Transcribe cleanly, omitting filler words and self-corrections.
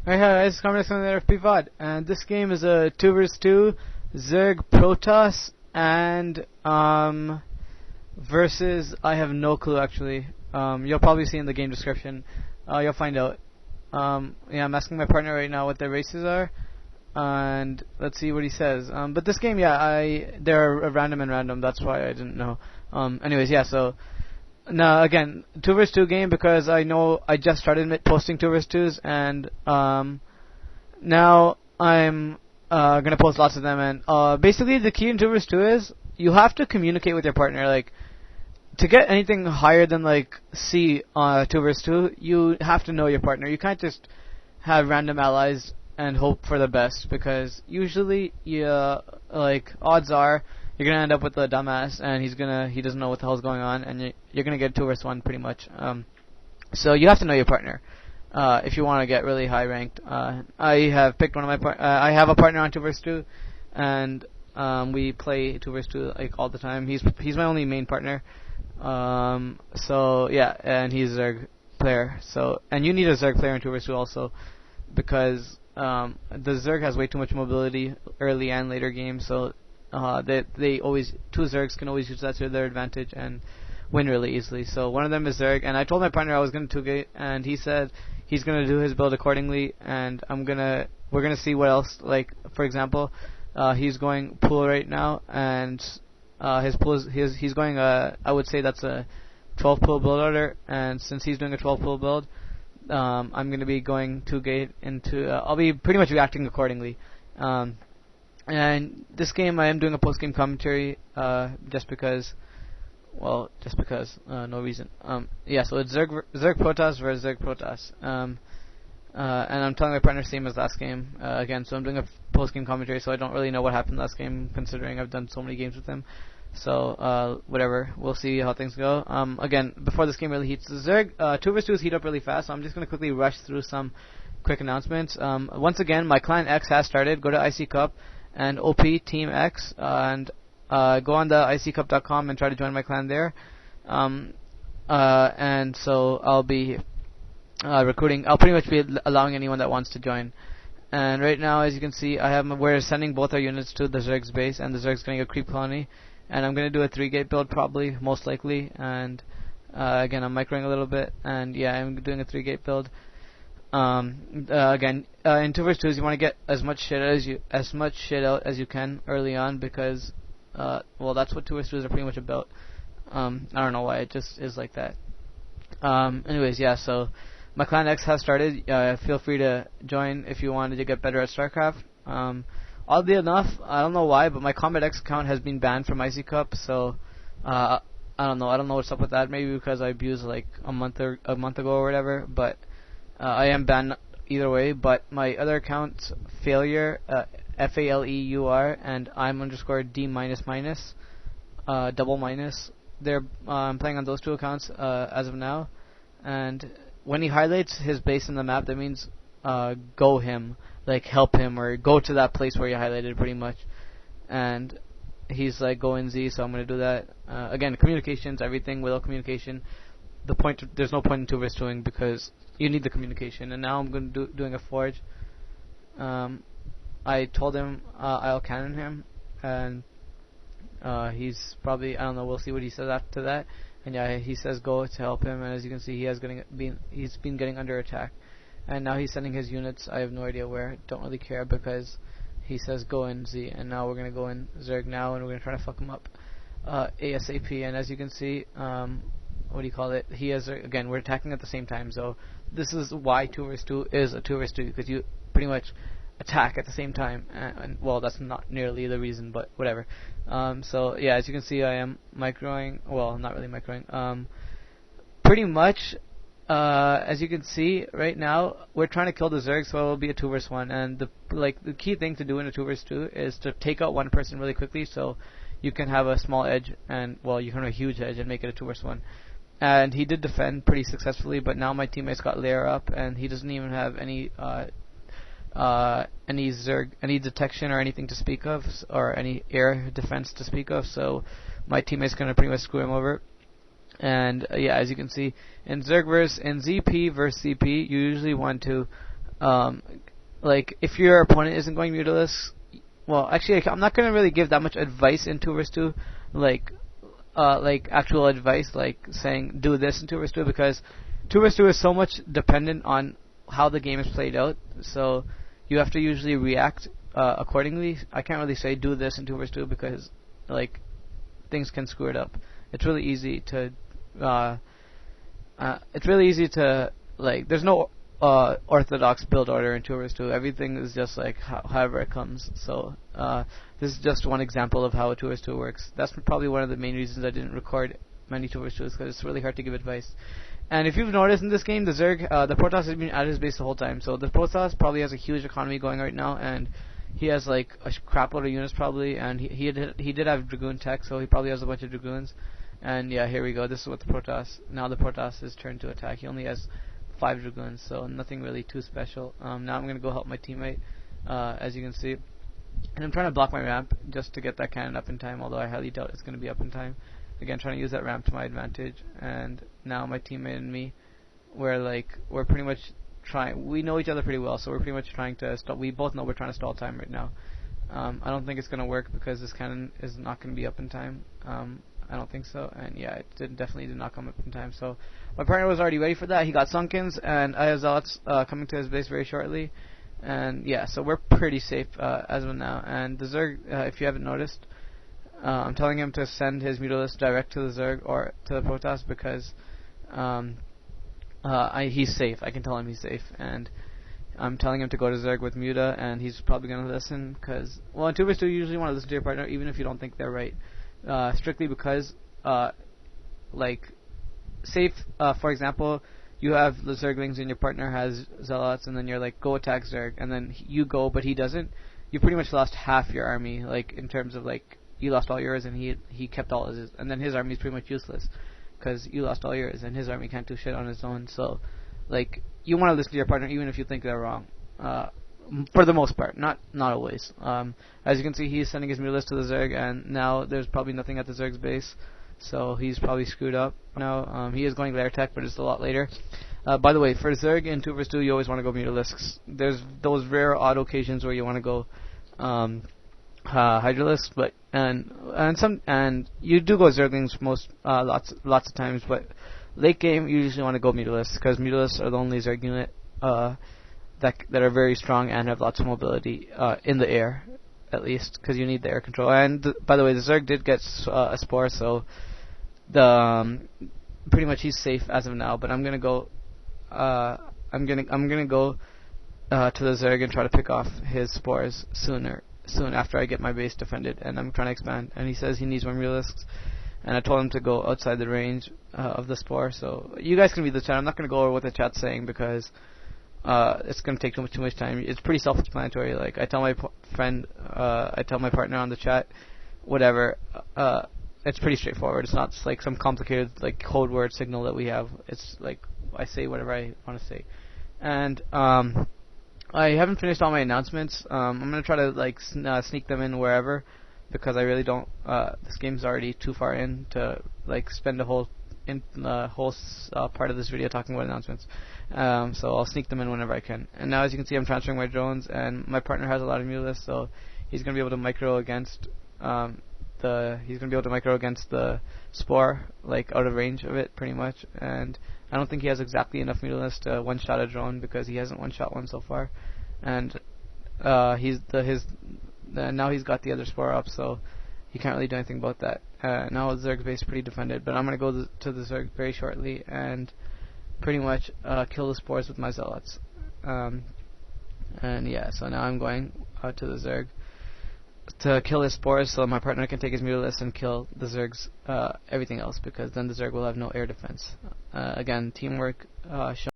Alright, hi guys, CombaT-EX on the RFP VOD, and this game is a 2 vs 2 Zerg Protoss, and versus, I have no clue actually. You'll probably see in the game description. You'll find out. Yeah, I'm asking my partner right now what their races are, and let's see what he says. But this game, yeah, they're random and random. That's why I didn't know. Anyways, yeah, so. Now again, 2 vs 2 game because I know I just started posting 2 vs 2s, and now I'm gonna post lots of them. And basically, the key in 2 vs 2 is you have to communicate with your partner. Like, to get anything higher than like C 2 vs 2, you have to know your partner. You can't just have random allies and hope for the best, because usually, like, odds are you're gonna end up with a dumbass, and he doesn't know what the hell's going on, and you're gonna get 2 vs 1 pretty much. So you have to know your partner if you want to get really high ranked. I have picked one of my I have a partner on 2 vs 2, and we play 2 vs 2 like all the time. He's my only main partner. So yeah, and he's a Zerg player. So, and you need a Zerg player in 2 vs 2 also, because the Zerg has way too much mobility early and later games. So they always, 2 Zergs can always use that to their advantage and win really easily. So one of them is Zerg, and I told my partner I was going to 2-gate, and he said he's going to do his build accordingly, and we're gonna see what else. Like, for example, he's going pool right now, and his pool he's going I would say that's a 12 pool build order, and since he's doing a 12 pool build, I'm going to be going 2-gate into I'll be pretty much reacting accordingly. And this game I am doing a post-game commentary, just because, no reason. Yeah, so it's Zerg Protoss versus Zerg Protoss. And I'm telling my partner same as last game, again, so I'm doing a post-game commentary, so I don't really know what happened last game, considering I've done so many games with him. So, whatever, we'll see how things go. Again, before this game really heats, the Zerg, 2 vs 2s heat up really fast, so I'm just going to quickly rush through some quick announcements. Once again, my Clan X has started. Go to iccup and OP TeamEX, and go on the iccup.com and try to join my clan there. And so I'll be recruiting. I'll pretty much be allowing anyone that wants to join. And right now, as you can see, we're sending both our units to the Zerg's base, and the Zerg's getting a creep colony. And I'm going to do a 3-gate build probably, most likely. And again, I'm microing a little bit, and yeah, I'm doing a 3-gate build. Again, in 2 vs 2s, you want to get as much shit out as you can early on, because well, that's what 2 vs 2s are pretty much about. I don't know why, it just is like that. Anyways, yeah, so my Clan X has started. Feel free to join if you wanted to get better at Starcraft. Oddly enough, I don't know why, but my CombaT-EX account has been banned from iccup, so I don't know what's up with that. Maybe because I abused like a month ago or whatever, but I am banned either way. But my other accounts, Failure, FALEUR, and I'm_D_, double minus. I'm playing on those 2 accounts as of now. And when he highlights his base in the map, that means go him, like help him, or go to that place where you highlighted pretty much. And he's like go in Z, so I'm gonna do that. Again, communications, everything. Without communication, there's no point in 2 vs 2ing, because you need the communication. And now I'm doing a forge. I told him I'll cannon him, and he's probably, I don't know, we'll see what he says after that. And yeah, he says go to help him, and as you can see, he's been getting under attack, and now he's sending his units. I have no idea where. Don't really care, because he says go in Z, and now we're gonna go in Zerg now, and we're gonna try to fuck him up ASAP. And as you can see, what do you call it? He has, again, we're attacking at the same time. So this is why 2 vs 2 is a 2 vs 2, because you pretty much attack at the same time. And well, that's not nearly the reason, but whatever. So yeah, as you can see, I am microing. Well, not really microing. Pretty much, as you can see right now, we're trying to kill the Zerg, so it will be a 2 vs 1. And the key thing to do in a 2 vs 2 is to take out one person really quickly, so you can have a small edge, and well, you can have a huge edge and make it a 2 vs 1. And he did defend pretty successfully, but now my teammates got layer up, and he doesn't even have any Zerg, any detection or anything to speak of, or any air defense to speak of. So my teammates gonna pretty much screw him over. And yeah, as you can see, in ZP versus CP, you usually want to um, like if your opponent isn't going mutalisks, well, actually, I'm not gonna really give that much advice in 2 vs 2, like actual advice, like saying do this in 2 vs 2, because 2 vs 2 is so much dependent on how the game is played out. So you have to usually react accordingly. I can't really say do this in 2 vs 2 because like things can screw it up. It's really easy to like. There's no orthodox build order in 2 vs 2. Everything is just like however it comes. So this is just one example of how a 2 vs 2 works. That's probably one of the main reasons I didn't record many 2 vs 2s, because it's really hard to give advice. And if you've noticed in this game, the Zerg, the Protoss has been at his base the whole time. So the Protoss probably has a huge economy going right now, and he has like a crap load of units probably, and he did have Dragoon tech, so he probably has a bunch of Dragoons. And yeah, here we go. This is what the Protoss. Now the Protoss is turned to attack. He only has 5 Dragoons, so nothing really too special. Now I'm gonna go help my teammate, as you can see, and I'm trying to block my ramp just to get that cannon up in time. Although I highly doubt it's gonna be up in time. Again, trying to use that ramp to my advantage. And now my teammate and me, we're pretty much trying. We know each other pretty well, so we're pretty much trying to stall. We both know we're trying to stall time right now. I don't think it's gonna work because this cannon is not gonna be up in time. I don't think so, and yeah, it definitely did not come up in time. So my partner was already ready for that. He got Sunkens, and I have Zealots coming to his base very shortly. And yeah, so we're pretty safe as of now. And the Zerg, if you haven't noticed, I'm telling him to send his Mutalisk direct to the Zerg or to the Protoss because he's safe. I can tell him he's safe, and I'm telling him to go to Zerg with Muta, and he's probably going to listen because, well, in 2 vs 2 you usually want to listen to your partner even if you don't think they're right. Strictly because, like, safe, for example, you have the Zerglings and your partner has Zealots, and then you're like, go attack Zerg, and then you go, but he doesn't. You pretty much lost half your army, like, in terms of, like, you lost all yours, and he kept all his, and then his army is pretty much useless, because you lost all yours, and his army can't do shit on his own, so, like, you want to listen to your partner even if you think they're wrong. For the most part, not always. As you can see, he's sending his Mutalisk to the Zerg, and now there's probably nothing at the Zerg's base, so he's probably screwed up now. He is going Lair Tech, but it's a lot later. By the way, for Zerg in 2 vs 2, you always want to go Mutalisks. There's those rare odd occasions where you want to go Hydralisks, but and you do go Zerglings lots of times, but late game you usually want to go Mutalisks because Mutalisks are the only Zerg unit that are very strong and have lots of mobility in the air, at least, because you need the air control. And by the way, the Zerg did get a spore, so the pretty much he's safe as of now. But I'm gonna go. I'm gonna go to the Zerg and try to pick off his spores soon after I get my base defended. And I'm trying to expand. And he says he needs more Mutalisks. And I told him to go outside the range of the spore. So you guys can read the chat. I'm not gonna go over what the chat's saying because it's going to take too much time. It's pretty self-explanatory. Like, I tell my I tell my partner on the chat, whatever. It's pretty straightforward. It's not like some complicated like code word signal that we have. It's like I say whatever I want to say. And I haven't finished all my announcements. I'm going to try to like sneak them in wherever because I really don't. This game's already too far in to like spend a whole part of this video talking about announcements. So I'll sneak them in whenever I can. And now, as you can see, I'm transferring my drones, and my partner has a lot of Mutalisks, so he's going to be able to micro against the spore, like out of range of it, pretty much. And I don't think he has exactly enough Mutalisks to one-shot a drone because he hasn't one-shot one so far. And now he's got the other spore up, so he can't really do anything about that. Now the Zerg's base is pretty defended, but I'm going to go to the Zerg very shortly and pretty much kill the spores with my Zealots. And yeah, so now I'm going to the Zerg to kill his spores so my partner can take his Mutalisk and kill the Zerg's everything else, because then the Zerg will have no air defense. Again, teamwork shown.